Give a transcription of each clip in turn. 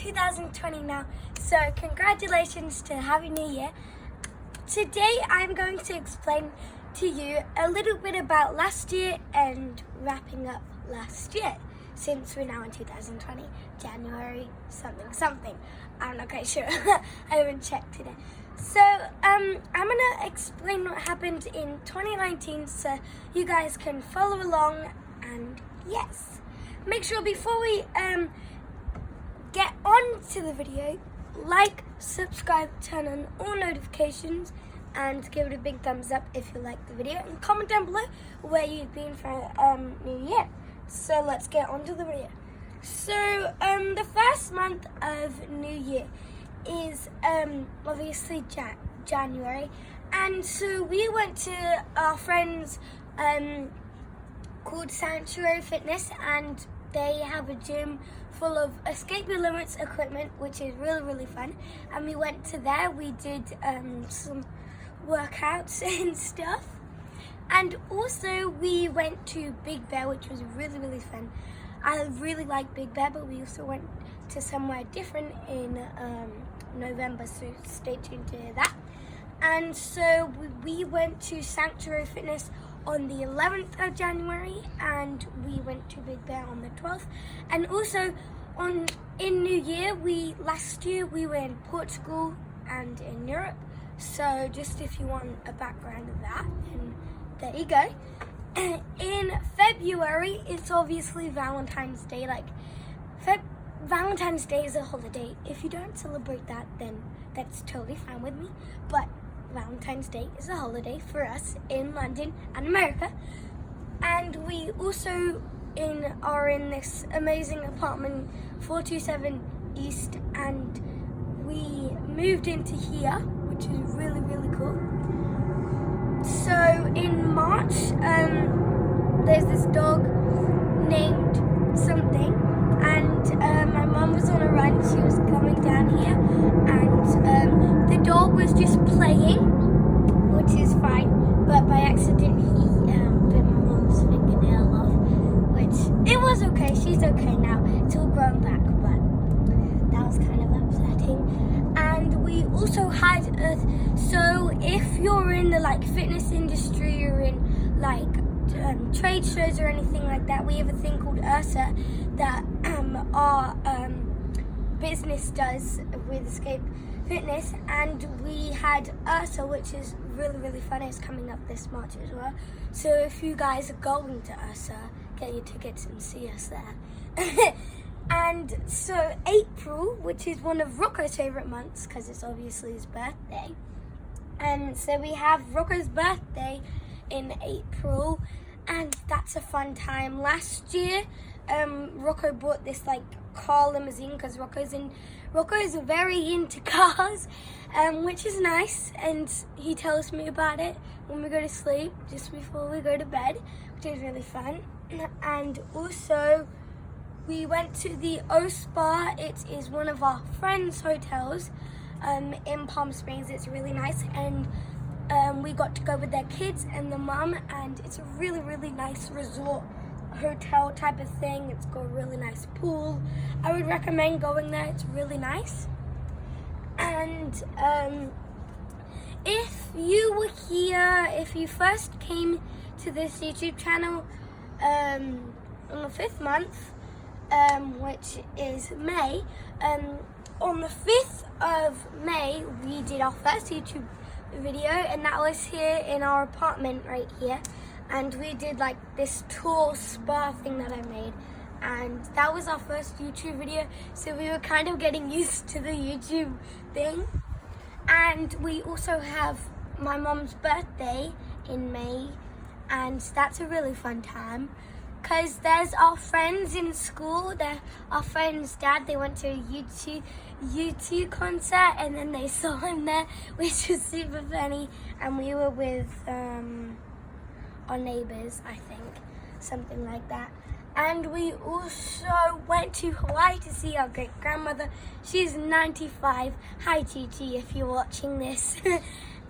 2020 now, so congratulations to Happy New Year. Today I'm going to explain to you a little bit about last year and wrapping up last year, since we're now in 2020, January something. I'm not quite sure. I haven't checked today. So I'm gonna explain what happened in 2019 so you guys can follow along. And yes, make sure before we get on to the video, like, subscribe, turn on all notifications, and give it a big thumbs up if you like the video, and comment down below where you've been for New Year. So let's get on to the video. So the first month of New Year is obviously January, and so we went to our friends called Sanctuary Fitness, and they have a gym full of Escape Your Limits equipment, which is really fun. And we went to there, we did some workouts and stuff, and also we went to Big Bear, which was really fun. I really like Big Bear, but we also went to somewhere different in November, so stay tuned to that. And so we went to Sanctuary Fitness on the 11th of January, and we went to Big Bear on the 12th. And also in New Year, last year we were in Portugal and in Europe. So just if you want a background of that, and there you go. In February, it's obviously Valentine's Day. Valentine's Day is a holiday. If you don't celebrate that, then that's totally fine with me. But Valentine's Day is a holiday for us in London and America. And we also are in this amazing apartment, 427 East, and we moved into here, which is really cool. So in March, there's this dog named something, and my mum was on a run. She was coming down here, and the dog was just playing, which is fine, but by accident he bit my mum's fingernail off, which it was okay. She's okay now. It's all grown back, but that was kind of upsetting. And we also had so if you're in the fitness industry or in trade shows or anything like that, we have a thing called Ursa that our business does with Escape Fitness, and we had Ursa, which is really fun. It's coming up this March as well. So if you guys are going to Ursa, get your tickets and see us there. And so April, which is one of Rocco's favorite months because it's obviously his birthday, and so we have Rocco's birthday in April, and that's a fun time. Last year, Rocco bought this car limousine because Rocco's very into cars, which is nice, and he tells me about it when we go to sleep, just before we go to bed, which is really fun. And also, we went to the O Spa. It is one of our friends' hotels in Palm Springs. It's really nice, and we got to go with their kids and the mum, and it's a really nice resort hotel type of thing. It's got a really nice pool. I would recommend going there. It's really nice. And if you were here, if you first came to this YouTube channel on the 5th month, which is May, on the 5th of May we did our first YouTube video, and that was here in our apartment right here, and we did this tour spa thing that I made, and that was our first YouTube video, so we were kind of getting used to the YouTube thing. And we also have my mom's birthday in May, and that's a really fun time because there's our friends in school. Our friend's dad, they went to a U2 concert, and then they saw him there, which was super funny. And we were with our neighbors, I think, something like that. And we also went to Hawaii to see our great grandmother. She's 95. Hi, Chi, if you're watching this.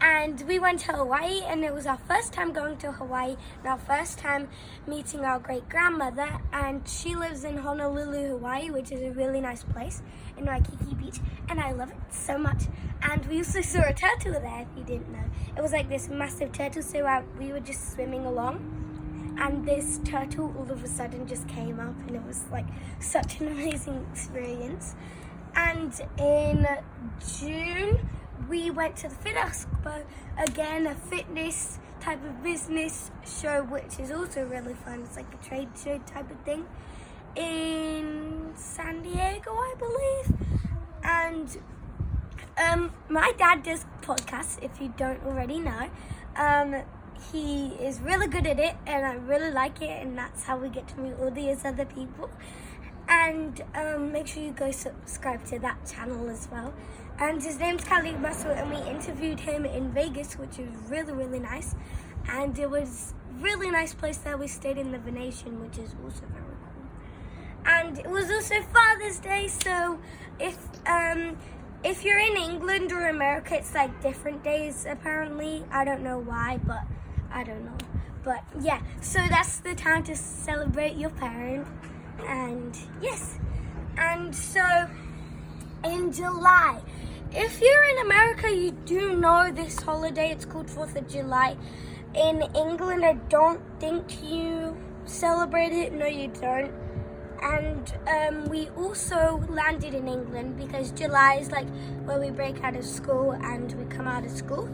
And we went to Hawaii, and it was our first time going to Hawaii and our first time meeting our great grandmother. And she lives in Honolulu, Hawaii, which is a really nice place in Waikiki Beach, and I love it so much. And we also saw a turtle there, if you didn't know. It was like this massive turtle, so we were just swimming along, and this turtle all of a sudden just came up, and it was like such an amazing experience. And in June, we went to the Fit Expo, again, a fitness type of business show, which is also really fun. It's like a trade show type of thing in San Diego, I believe. And my dad does podcasts, if you don't already know. He is really good at it, and I really like it, and that's how we get to meet all these other people. And make sure you go subscribe to that channel as well. And his name's Khalid Massoud, and we interviewed him in Vegas, which was really, really nice. And it was a really nice place there. We stayed in the Venetian, which is also very cool. And it was also Father's Day, so if you're in England or America, it's like different days apparently. I don't know why, but I don't know. But yeah, so that's the time to celebrate your parent. And yes, and so in July, if you're in America, you do know this holiday. It's called 4th of July. In England, I don't think you celebrate it. No, you don't. And we also landed in England because July is like where we break out of school and we come out of school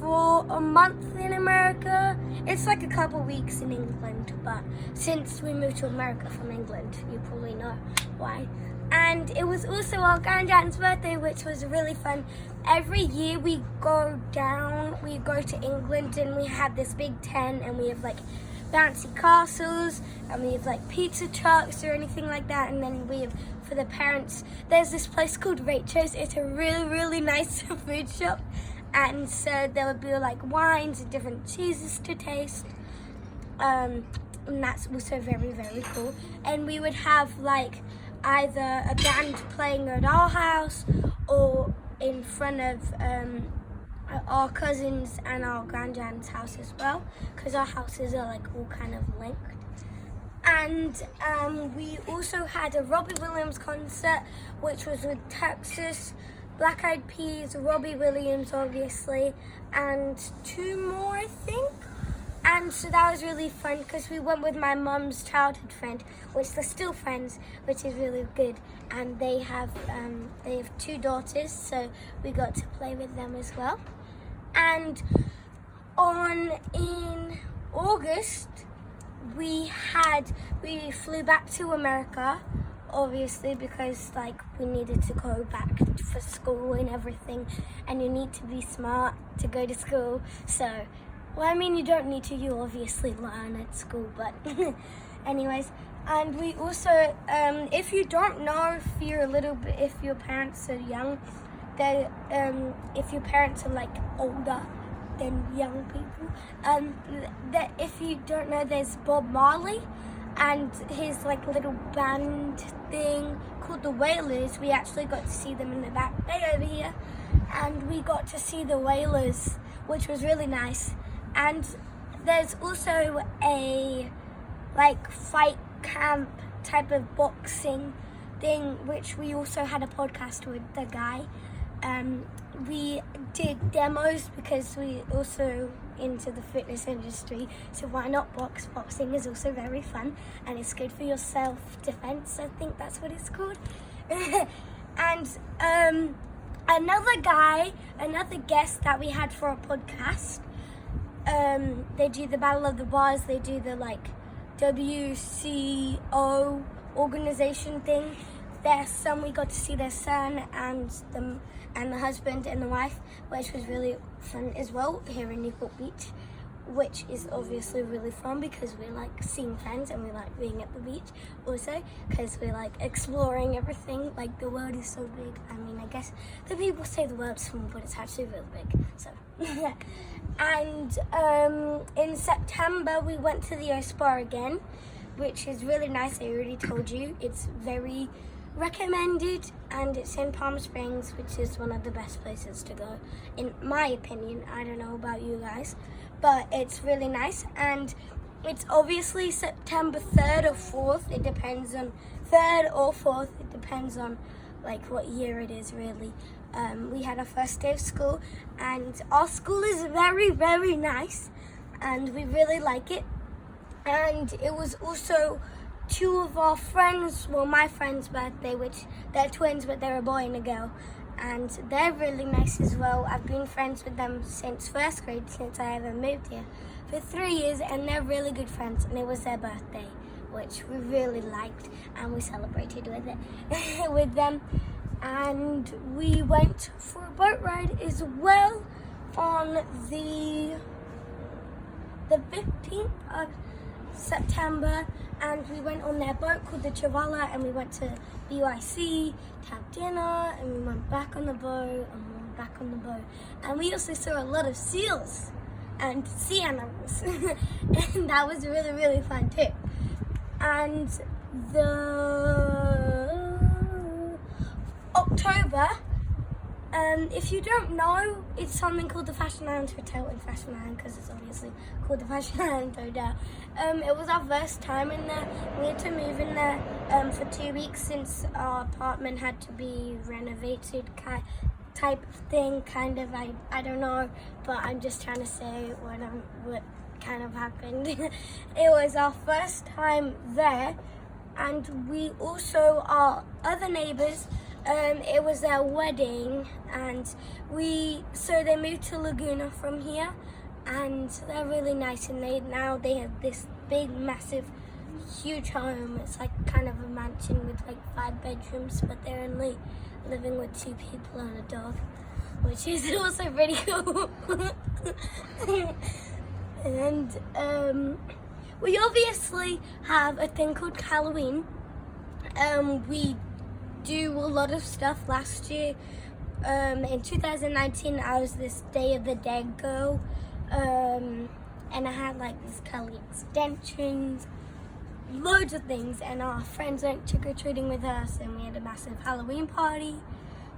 for a month in America. It's like a couple weeks in England, but since we moved to America from England, you probably know why. And it was also our granddad's birthday, which was really fun. Every year we go to England, and we have this big tent, and we have like bouncy castles, and we have like pizza trucks or anything like that. And then we have, for the parents, there's this place called Rachel's. It's a really, really nice food shop, and so there would be like wines and different cheeses to taste, and that's also very, very cool. And we would have like either a band playing at our house or in front of our cousins and our granddad's house as well, because our houses are like all kind of linked. And we also had a Robbie Williams concert, which was with Texas, Black Eyed Peas, Robbie Williams obviously, and two more I think. And so that was really fun because we went with my mum's childhood friend, which they're still friends, which is really good. And they have two daughters, so we got to play with them as well. And in August, we flew back to America, obviously, because like we needed to go back for school and everything, and you need to be smart to go to school. So, well, I mean, you don't need to, you obviously learn at school, but anyways. And we also, if you don't know, if your parents are young, if your parents are like older than young people, that if you don't know, there's Bob Marley and his like little band thing called the Wailers. We actually got to see them in the back bay over here, and we got to see the Wailers, which was really nice. And there's also a like fight camp type of boxing thing, which we also had a podcast with the guy. We did demos because we also into the fitness industry, so why not box? Boxing is also very fun, and it's good for your self-defense, I think that's what it's called. And another guest that we had for a podcast, they do the Battle of the Bars, they do the like WCO organization thing. Their son, we got to see their son and the husband and the wife, which was really fun as well here in Newport Beach, which is obviously really fun because we like seeing friends and we like being at the beach also because we like exploring everything. Like the world is so big. I mean, I guess the people say the world's small, but it's actually really big. So and in September we went to the Spa again, which is really nice. I already told you it's very recommended, and it's in Palm Springs, which is one of the best places to go, in my opinion. I don't know about you guys, but it's really nice, and it's obviously September 3rd or 4th. It depends on 3rd or 4th. It depends on like what year it is, really. We had our first day of school, and our school is very, very nice, and we really like it. And it was also two of our friends, well, my friend's birthday, which they're twins, but they're a boy and a girl, and they're really nice as well. I've been friends with them since first grade, since I ever moved here, for 3 years, and they're really good friends, and it was their birthday, which we really liked, and we celebrated with it with them. And we went for a boat ride as well on the 15th of September, and we went on their boat called the Chavala, and we went to BYC to have dinner, and we went back on the boat, and we went back on the boat, and we also saw a lot of seals and sea animals, and that was really, really fun too. And the October, if you don't know, it's something called the Fashion Island Hotel in Fashion Island, because it's obviously called the Fashion Island Hotel. It was our first time in there. We had to move in there for 2 weeks since our apartment had to be renovated, type of thing, kind of. I don't know, but I'm just trying to say what kind of happened. It was our first time there, and we also, our other neighbors, it was their wedding, and so they moved to Laguna from here, and they're really nice, and they have this big, massive, huge home. It's like kind of a mansion with like 5 bedrooms, but they're only living with 2 people and a dog, which is also pretty cool. And we obviously have a thing called Halloween. We do a lot of stuff. Last year, in 2019, I was this Day of the Dead girl, and I had like these curly extensions, loads of things, and our friends went trick-or-treating with us, and we had a massive Halloween party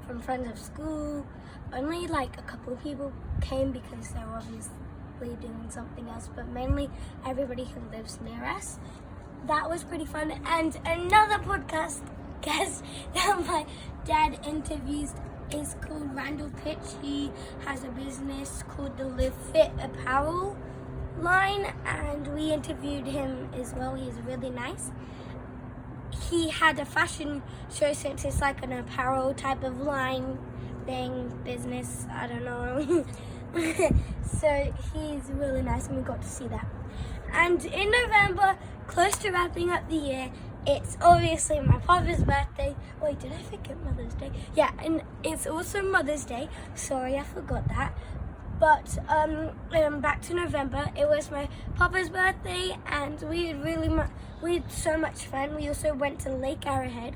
from friends of school. Only like a couple of people came because they were obviously doing something else, but mainly everybody who lives near us. That was pretty fun. And another podcast guest that my dad interviews is called Randall Pitch. He has a business called the Live Fit Apparel line, and we interviewed him as well. He's really nice. He had a fashion show, since it's like an apparel type of line thing, business, I don't know. So he's really nice, and we got to see that. And in November, close to wrapping up the year, it's obviously my father's birthday. Wait, did I forget Mother's Day? Yeah, and it's also Mother's Day. Sorry, I forgot that. But back to November, it was my papa's birthday, and we had so much fun. We also went to Lake Arrowhead,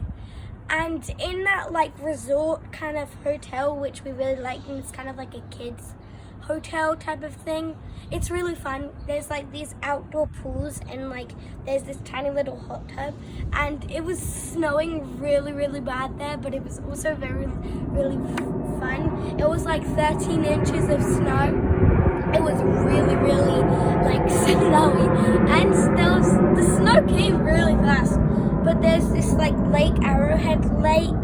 and in that like resort kind of hotel, which we really liked, and it's kind of like a kids hotel type of thing. It's really fun. There's like these outdoor pools, and like there's this tiny little hot tub, and it was snowing really, really bad there, but it was also very, really fun. It was like 13 inches of snow. It was really, really like snowy, and the snow came really fast. But there's this like Lake Arrowhead Lake,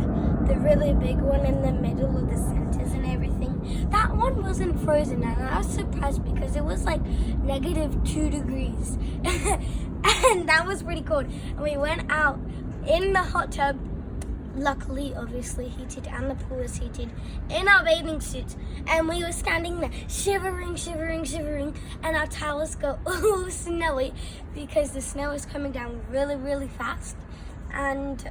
the really big one in the middle of the centers and everything. That one wasn't frozen, and I was surprised because it was like -2 degrees. And that was pretty cold. And we went out in the hot tub, luckily obviously heated, and the pool was heated, in our bathing suits, and we were standing there shivering, and our towels got all snowy because the snow was coming down really, really fast. And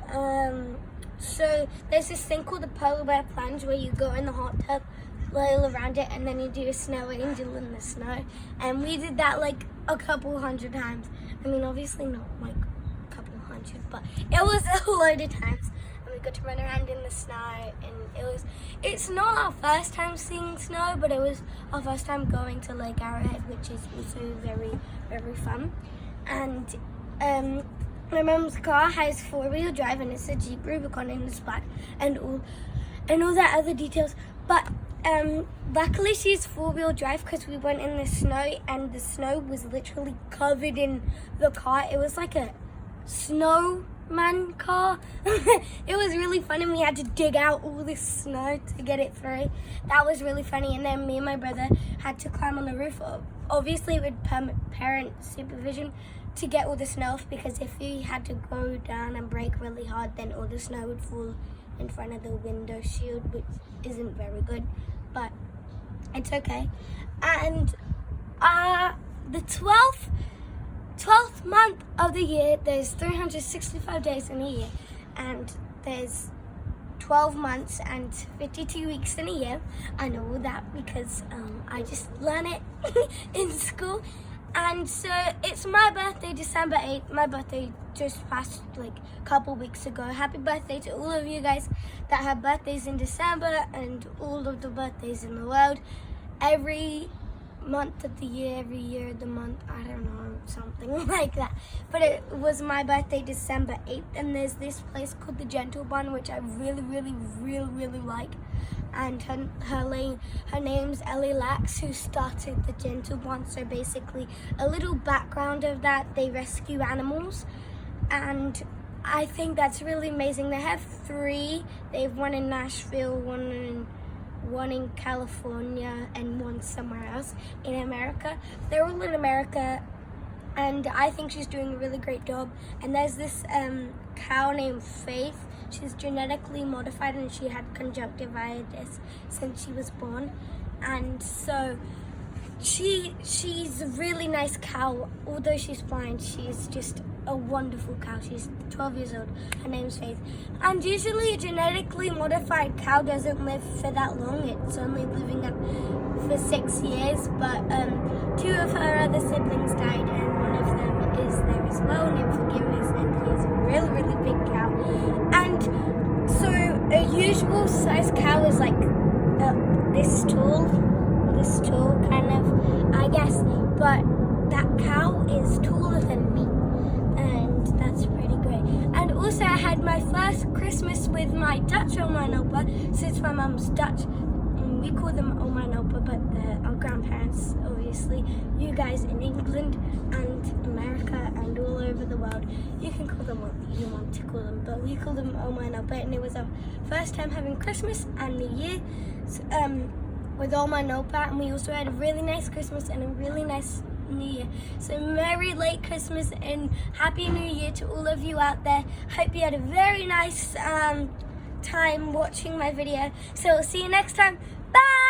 so there's this thing called the polar bear plunge, where you go in the hot tub, flail around it, and then you do a snow angel in the snow. And we did that like a couple hundred times. I mean, obviously not like a couple hundred, but it was a load of times. And we got to run around in the snow, and it's not our first time seeing snow, but it was our first time going to Lake Arrowhead, which is also very, very fun. And My mum's car has 4-wheel drive and it's a Jeep Rubicon in the spot and all that other details. But luckily she's 4-wheel drive because we went in the snow and the snow was literally covered in the car. It was like a snowman car. It was really fun and we had to dig out all this snow to get it through. That was really funny. And then me and my brother had to climb on the roof, obviously with parent supervision, to get all the snow off, because if we had to go down and brake really hard, then all the snow would fall in front of the window shield, which isn't very good, but it's okay. And the 12th month of the year, there's 365 days in a year, and there's 12 months and 52 weeks in a year. I know all that because I just learned it in school. And so it's my birthday, December 8th. My birthday just passed like a couple weeks ago. Happy birthday to all of you guys that have birthdays in December and all of the birthdays in the world. Every month of the year, every year of the month, I don't know, something like that. But it was my birthday, December 8th, and there's this place called the Gentle Barn, which I really like. And her name's Ellie Lax, who started the Gentle Barn. So basically, a little background of that: they rescue animals, and I think that's really amazing. They have 3. They have one in Nashville, one in California, and one somewhere else in America. They're all in America, and I think she's doing a really great job. And there's this cow named Faith. She's genetically modified and she had conjunctivitis since she was born. And so she's a really nice cow. Although she's blind, she's just a wonderful cow. She's 12 years old. Her name's Faith. And usually a genetically modified cow doesn't live for that long. It's only living up for 6 years. But 2 of her other siblings died, and one of them is there as well, named Forgiveness, and he's a really big cow. And so a usual size cow is like this tall kind of, I guess. But that cow is taller than me. And that's pretty great. And also I had my first Christmas with my Dutch Oma-and-Opa, since my mum's Dutch. And we call them Oma-and-Opa, but our grandparents, obviously, you guys in England and America and all over the world, you can call them what you want to call them, but we call them Oma-and-Opa. And it was our first time having Christmas and New Year with Oma-and-Opa, and we also had a really nice Christmas and a really nice New Year. So Merry late Christmas and Happy New Year to all of you out there. Hope you had a very nice time watching my video. So I'll see you next time. Bye!